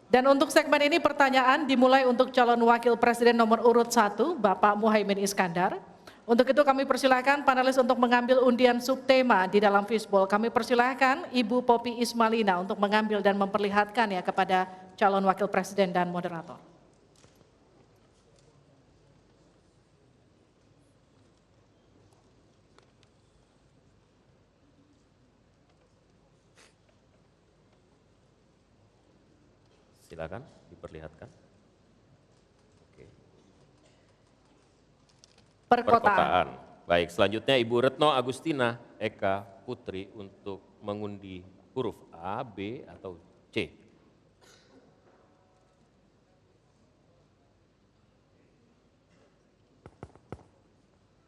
Dan untuk segmen ini pertanyaan dimulai untuk calon wakil presiden nomor urut 1, Bapak Muhaimin Iskandar. Untuk itu kami persilahkan panelis untuk mengambil undian subtema di dalam fishbowl. Kami persilahkan Ibu Poppy Ismalina untuk mengambil dan memperlihatkan ya kepada calon wakil presiden dan moderator. Silakan diperlihatkan. Oke. Perkotaan. Baik, selanjutnya Ibu Retno Agustina Eka Putri untuk mengundi huruf A, B, atau C.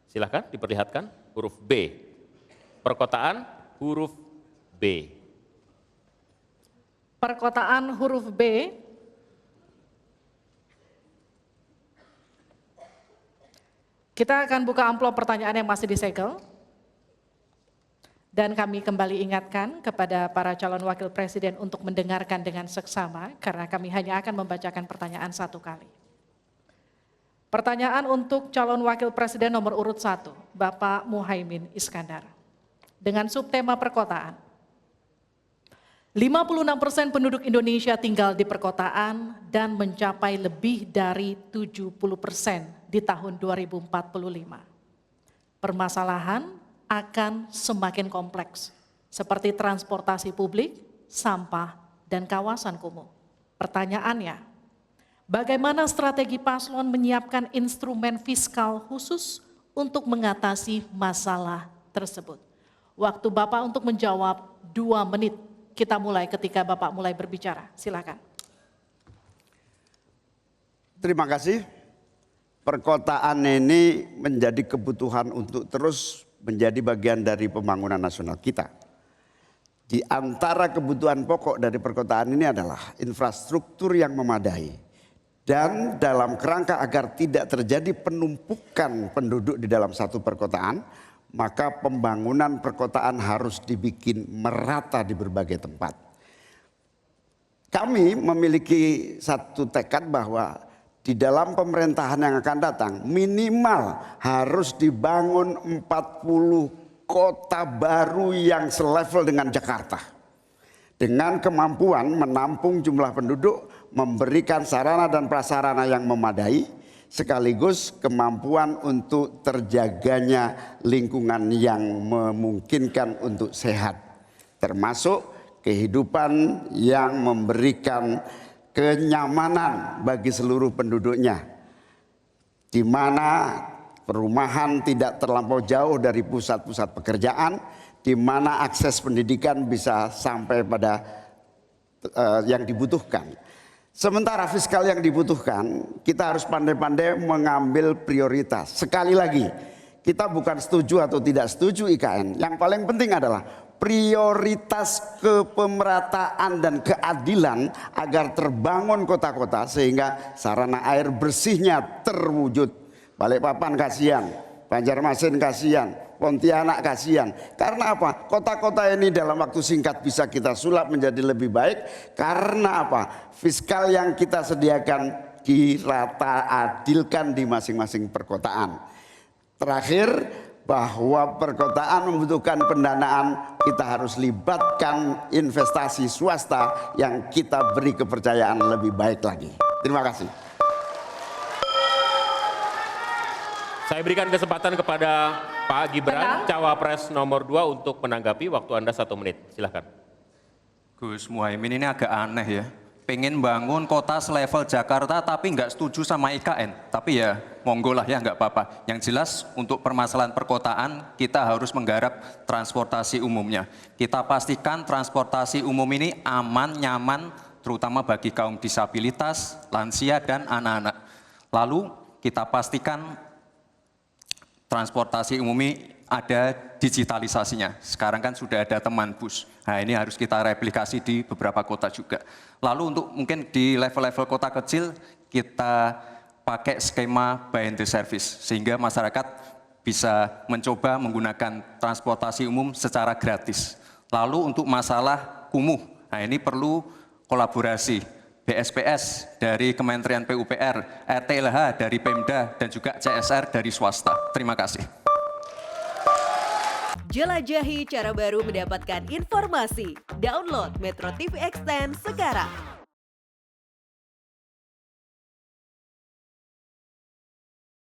Silakan diperlihatkan huruf B. Perkotaan huruf B. Perkotaan huruf B. Kita akan buka amplop pertanyaan yang masih disegel. Dan kami kembali ingatkan kepada para calon wakil presiden untuk mendengarkan dengan seksama, karena kami hanya akan membacakan pertanyaan satu kali. Pertanyaan untuk calon wakil presiden nomor urut 1, Bapak Muhaimin Iskandar. Dengan subtema perkotaan. 56% penduduk Indonesia tinggal di perkotaan dan mencapai lebih dari 70% di tahun 2045. Permasalahan akan semakin kompleks, seperti transportasi publik, sampah, dan kawasan kumuh. Pertanyaannya, bagaimana strategi paslon menyiapkan instrumen fiskal khusus untuk mengatasi masalah tersebut? Waktu Bapak untuk menjawab 2 menit. Kita mulai ketika Bapak mulai berbicara. Silakan. Terima kasih. Perkotaan ini menjadi kebutuhan untuk terus menjadi bagian dari pembangunan nasional kita. Di antara kebutuhan pokok dari perkotaan ini adalah infrastruktur yang memadai. Dan dalam kerangka agar tidak terjadi penumpukan penduduk di dalam satu perkotaan, maka pembangunan perkotaan harus dibikin merata di berbagai tempat. Kami memiliki satu tekad bahwa di dalam pemerintahan yang akan datang minimal harus dibangun 40 kota baru yang selevel dengan Jakarta. Dengan kemampuan menampung jumlah penduduk, memberikan sarana dan prasarana yang memadai, sekaligus kemampuan untuk terjaganya lingkungan yang memungkinkan untuk sehat, termasuk kehidupan yang memberikan kenyamanan bagi seluruh penduduknya, di mana perumahan tidak terlampau jauh dari pusat-pusat pekerjaan, di mana akses pendidikan bisa sampai pada yang dibutuhkan. Sementara fiskal yang dibutuhkan, kita harus pandai-pandai mengambil prioritas. Sekali lagi, kita bukan setuju atau tidak setuju IKN. Yang paling penting adalah prioritas kepemerataan dan keadilan agar terbangun kota-kota sehingga sarana air bersihnya terwujud. Balikpapan kasihan, Banjarmasin kasihan, Pontianak kasihan. Karena apa? Kota-kota ini dalam waktu singkat bisa kita sulap menjadi lebih baik. Karena apa? Fiskal yang kita sediakan dirata adilkan di masing-masing perkotaan. Terakhir, bahwa perkotaan membutuhkan pendanaan, kita harus libatkan investasi swasta yang kita beri kepercayaan lebih baik lagi. Terima kasih. Saya berikan kesempatan kepada Pak Gibran, Cawapres nomor 2 untuk menanggapi. Waktu Anda 1 menit, silahkan. Gus Muhaimin ini agak aneh ya. Pengen bangun kota selevel Jakarta tapi nggak setuju sama IKN. Tapi ya monggo lah ya, nggak apa-apa. Yang jelas untuk permasalahan perkotaan kita harus menggarap transportasi umumnya. Kita pastikan transportasi umum ini aman, nyaman, terutama bagi kaum disabilitas, lansia, dan anak-anak. Lalu kita pastikan transportasi umum ini ada digitalisasinya. Sekarang kan sudah ada teman bus. Nah ini harus kita replikasi di beberapa kota juga. Lalu untuk mungkin di level-level kota kecil kita pakai skema buy and the service. Sehingga masyarakat bisa mencoba menggunakan transportasi umum secara gratis. Lalu untuk masalah kumuh, nah ini perlu kolaborasi. BSPS dari Kementerian PUPR, RTLH dari Pemda, dan juga CSR dari swasta. Terima kasih. Jelajahi cara baru mendapatkan informasi. Download Metro TV Extend sekarang.